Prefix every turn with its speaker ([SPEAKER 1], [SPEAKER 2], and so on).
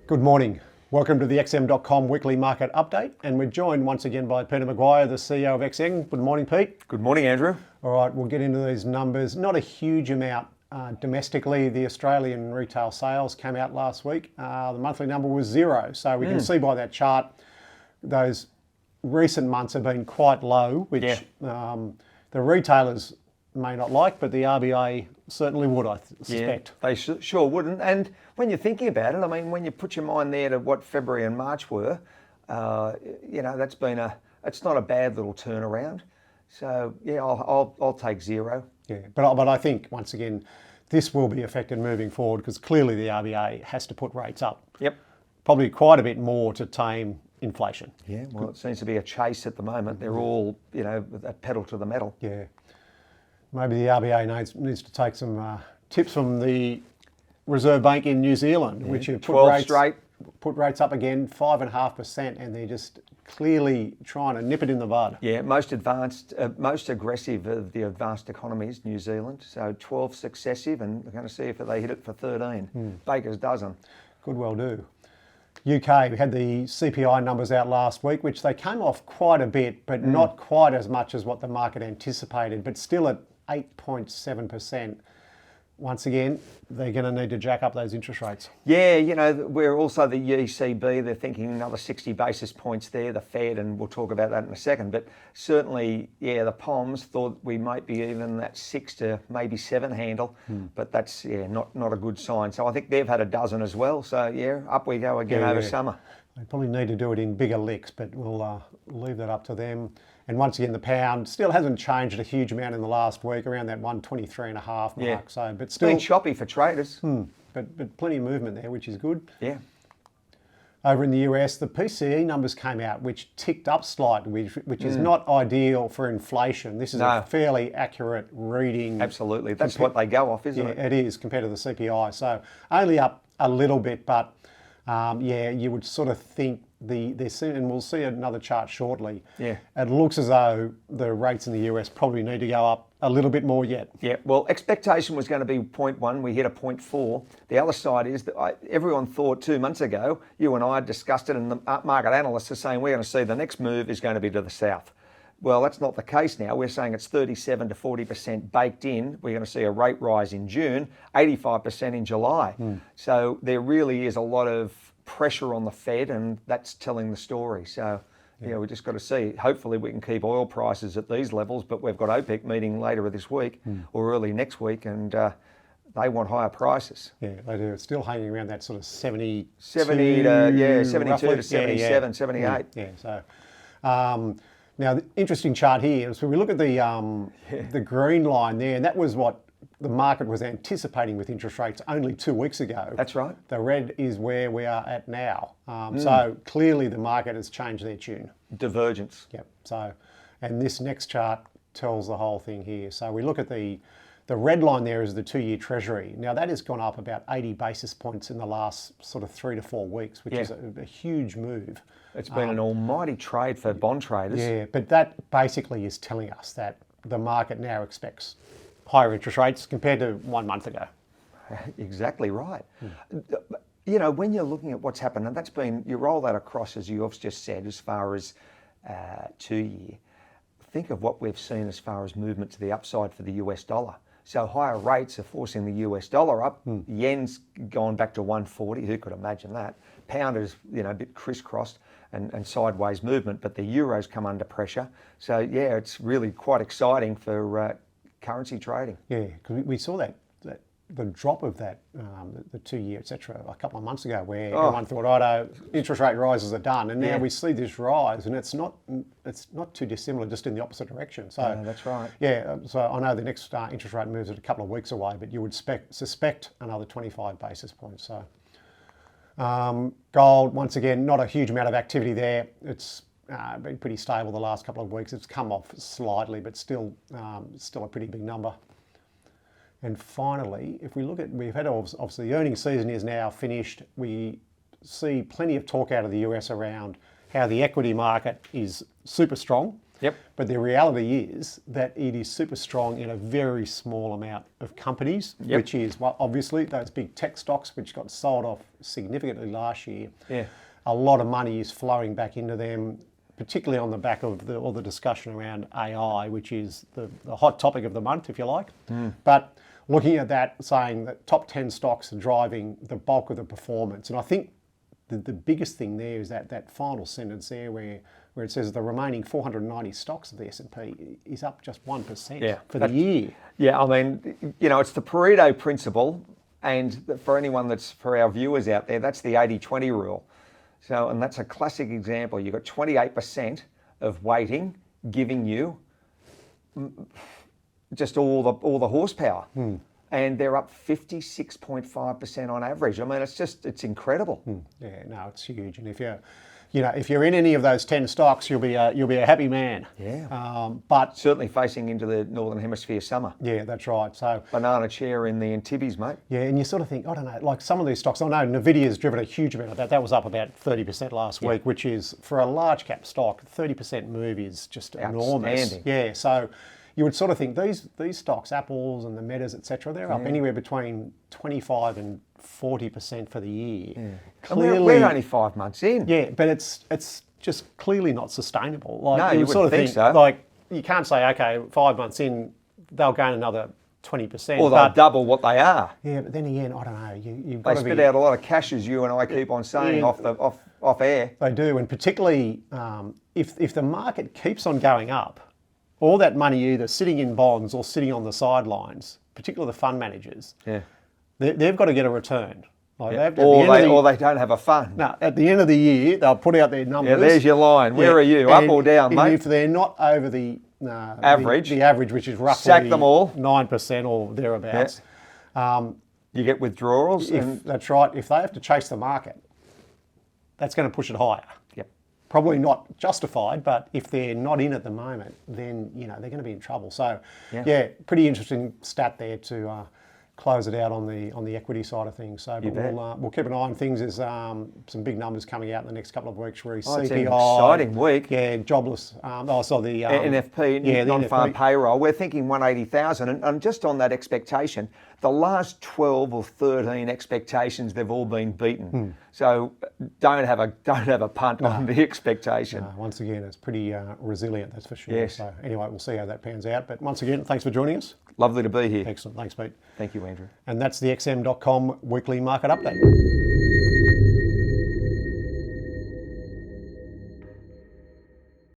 [SPEAKER 1] Good morning. Welcome to the XM.com weekly market update, and we're joined once again by Peter McGuire, the CEO of XM. Good morning, Pete.
[SPEAKER 2] Good morning, Andrew.
[SPEAKER 1] All right, we'll get into these numbers. Not a huge amount domestically. The Australian retail sales came out last week. The monthly number was 0, so we can see by that chart those recent months have been quite low, which the retailers may not like, but the RBA certainly would, I suspect.
[SPEAKER 2] Yeah, they sure wouldn't. And when you're thinking about it, I mean, when you put your mind there to what February and March were, that's been it's not a bad little turnaround. So yeah, I'll take 0.
[SPEAKER 1] Yeah, but I think once again, this will be affected moving forward because clearly the RBA has to put rates up.
[SPEAKER 2] Yep.
[SPEAKER 1] Probably quite a bit more to tame inflation.
[SPEAKER 2] Yeah, well, it seems to be a chase at the moment. They're all, a pedal to the metal.
[SPEAKER 1] Yeah. Maybe the RBA needs to take some tips from the Reserve Bank in New Zealand, which have put rates up again 5.5%, and they're just clearly trying to nip it in the bud.
[SPEAKER 2] Yeah, most aggressive of the advanced economies, New Zealand. So 12 successive, and we're going to see if they hit it for 13. Baker's dozen.
[SPEAKER 1] Could well do. UK, we had the CPI numbers out last week, which they came off quite a bit, but not quite as much as what the market anticipated, but still at 8.7%. Once again, they're going to need to jack up those interest rates.
[SPEAKER 2] Yeah, we're also the ECB, they're thinking another 60 basis points there, the Fed, and we'll talk about that in a second. But certainly, the POMs thought we might be even that 6 to maybe 7 handle, but that's, not a good sign. So I think they've had a dozen as well. So, up we go again over summer.
[SPEAKER 1] They probably need to do it in bigger licks, but we'll leave that up to them. And once again, the pound still hasn't changed a huge amount in the last week, around that 123.5 mark.
[SPEAKER 2] Yeah.
[SPEAKER 1] So, but
[SPEAKER 2] It's
[SPEAKER 1] still
[SPEAKER 2] been choppy for traders.
[SPEAKER 1] But plenty of movement there, which is good.
[SPEAKER 2] Yeah.
[SPEAKER 1] Over in the US, the PCE numbers came out, which ticked up slightly, which is not ideal for inflation. This is a fairly accurate reading.
[SPEAKER 2] Absolutely. That's what they go off, isn't it?
[SPEAKER 1] Yeah, it is compared to the CPI. So only up a little bit, but you would sort of think and we'll see another chart shortly.
[SPEAKER 2] Yeah.
[SPEAKER 1] It looks as though the rates in the US probably need to go up a little bit more yet.
[SPEAKER 2] Yeah, well, expectation was going to be 0.1. We hit a 0.4. The other side is that everyone thought 2 months ago, you and I had discussed it, and the market analysts are saying we're going to see the next move is going to be to the south. Well, that's not the case now. We're saying it's 37 to 40% baked in. We're going to see a rate rise in June, 85% in July. So there really is a lot of pressure on the Fed, and that's telling the story. So, we just got to see. Hopefully we can keep oil prices at these levels, but we've got OPEC meeting later this week or early next week, and they want higher prices.
[SPEAKER 1] Yeah, they do. It's still hanging around that sort of 72
[SPEAKER 2] to
[SPEAKER 1] roughly.
[SPEAKER 2] 77, 78.
[SPEAKER 1] Yeah, so... now, the interesting chart here, so we look at the green line there, and that was what the market was anticipating with interest rates only 2 weeks ago.
[SPEAKER 2] That's right.
[SPEAKER 1] The red is where we are at now. So clearly the market has changed their tune.
[SPEAKER 2] Divergence.
[SPEAKER 1] Yep. So, and this next chart tells the whole thing here. So we look at the red line there is the 2-year Treasury. Now that has gone up about 80 basis points in the last sort of 3 to 4 weeks, which is a huge move.
[SPEAKER 2] It's been an almighty trade for bond traders.
[SPEAKER 1] Yeah, but that basically is telling us that the market now expects higher interest rates compared to 1 month ago.
[SPEAKER 2] Exactly right. When you're looking at what's happened, and you roll that across, as you've just said, as far as 2-year, think of what we've seen as far as movement to the upside for the US dollar. So higher rates are forcing the US dollar up. Yen's gone back to 140. Who could imagine that? Pound is, a bit crisscrossed and sideways movement, but the euro's come under pressure. So it's really quite exciting for currency trading.
[SPEAKER 1] Yeah, because we saw the drop of that, the 2-year, etc., a couple of months ago, where everyone thought, interest rate rises are done, and now we see this rise, and it's not too dissimilar, just in the opposite direction. So
[SPEAKER 2] that's right.
[SPEAKER 1] Yeah, so I know the next interest rate moves at a couple of weeks away, but you would suspect another 25 basis points. So gold, once again, not a huge amount of activity there. It's been pretty stable the last couple of weeks. It's come off slightly, but still a pretty big number. And finally, if we look at, we've had obviously the earnings season is now finished. We see plenty of talk out of the US around how the equity market is super strong.
[SPEAKER 2] Yep.
[SPEAKER 1] But the reality is that it is super strong in a very small amount of companies,
[SPEAKER 2] Yep.
[SPEAKER 1] which is, well, obviously those big tech stocks which got sold off significantly last year.
[SPEAKER 2] Yeah.
[SPEAKER 1] A lot of money is flowing back into them, particularly on the back of all the discussion around AI, which is the hot topic of the month, if you like. But looking at that, saying that top 10 stocks are driving the bulk of the performance. And I think the biggest thing there is that final sentence there where it says the remaining 490 stocks of the S&P is up just 1% for the year.
[SPEAKER 2] Yeah, I mean, it's the Pareto principle. And for our viewers out there, that's the 80-20 rule. So, and that's a classic example. You've got 28% of weighting giving you just all the horsepower. And they're up 56.5% on average. I mean, it's incredible.
[SPEAKER 1] Yeah, no, it's huge. And if you're in any of those 10 stocks, you'll be a happy man.
[SPEAKER 2] Yeah.
[SPEAKER 1] But
[SPEAKER 2] certainly facing into the Northern Hemisphere summer.
[SPEAKER 1] Yeah, that's right. So
[SPEAKER 2] banana chair in the Antibes, mate.
[SPEAKER 1] Yeah, and you sort of think, I don't know, like some of these stocks, I know Nvidia's driven a huge amount of that. That was up about 30% last week, which is, for a large cap stock, 30% move is just enormous. Yeah, so you would sort of think these stocks, Apples and the Metas, etc., they're up anywhere between 25 and 40% for the year.
[SPEAKER 2] Yeah. Clearly, we're only 5 months in.
[SPEAKER 1] Yeah, but it's just clearly not sustainable. Like,
[SPEAKER 2] no, you would
[SPEAKER 1] sort of
[SPEAKER 2] think so.
[SPEAKER 1] Like, you can't say, okay, 5 months in, they'll gain another 20%.
[SPEAKER 2] Or they'll double what they are.
[SPEAKER 1] Yeah, but then again, I don't know. You've got
[SPEAKER 2] they spit out a lot of cash, as you and I keep on saying, off air.
[SPEAKER 1] They do, and particularly if the market keeps on going up, all that money either sitting in bonds or sitting on the sidelines, particularly the fund managers, they've got to get a return. Like
[SPEAKER 2] or they don't have a fund.
[SPEAKER 1] No, at the end of the year, they'll put out their numbers.
[SPEAKER 2] Yeah, there's your line. Where are you, up or down, mate?
[SPEAKER 1] If they're not over the
[SPEAKER 2] average,
[SPEAKER 1] the average, which is roughly
[SPEAKER 2] sack them all.
[SPEAKER 1] 9% or thereabouts.
[SPEAKER 2] You get withdrawals.
[SPEAKER 1] That's right. If they have to chase the market, that's going to push it higher.
[SPEAKER 2] Yep.
[SPEAKER 1] Probably not justified, but if they're not in at the moment, then they're going to be in trouble. So, pretty interesting stat there to close it out on the equity side of things. So, but we'll keep an eye on things. There's some big numbers coming out in the next couple of weeks. Where CPI,
[SPEAKER 2] it's an exciting week.
[SPEAKER 1] Yeah, jobless. The
[SPEAKER 2] NFP, non-farm payroll. We're thinking 180,000, and just on that expectation, the last 12 or 13 expectations, they've all been beaten. So don't have a punt on the expectation.
[SPEAKER 1] Once again, it's pretty resilient, that's for sure.
[SPEAKER 2] Yes.
[SPEAKER 1] So anyway, we'll see how that pans out. But once again, thanks for joining us.
[SPEAKER 2] Lovely to be here.
[SPEAKER 1] Excellent. Thanks, Pete.
[SPEAKER 2] Thank you, Andrew.
[SPEAKER 1] And that's the XM.com weekly market update.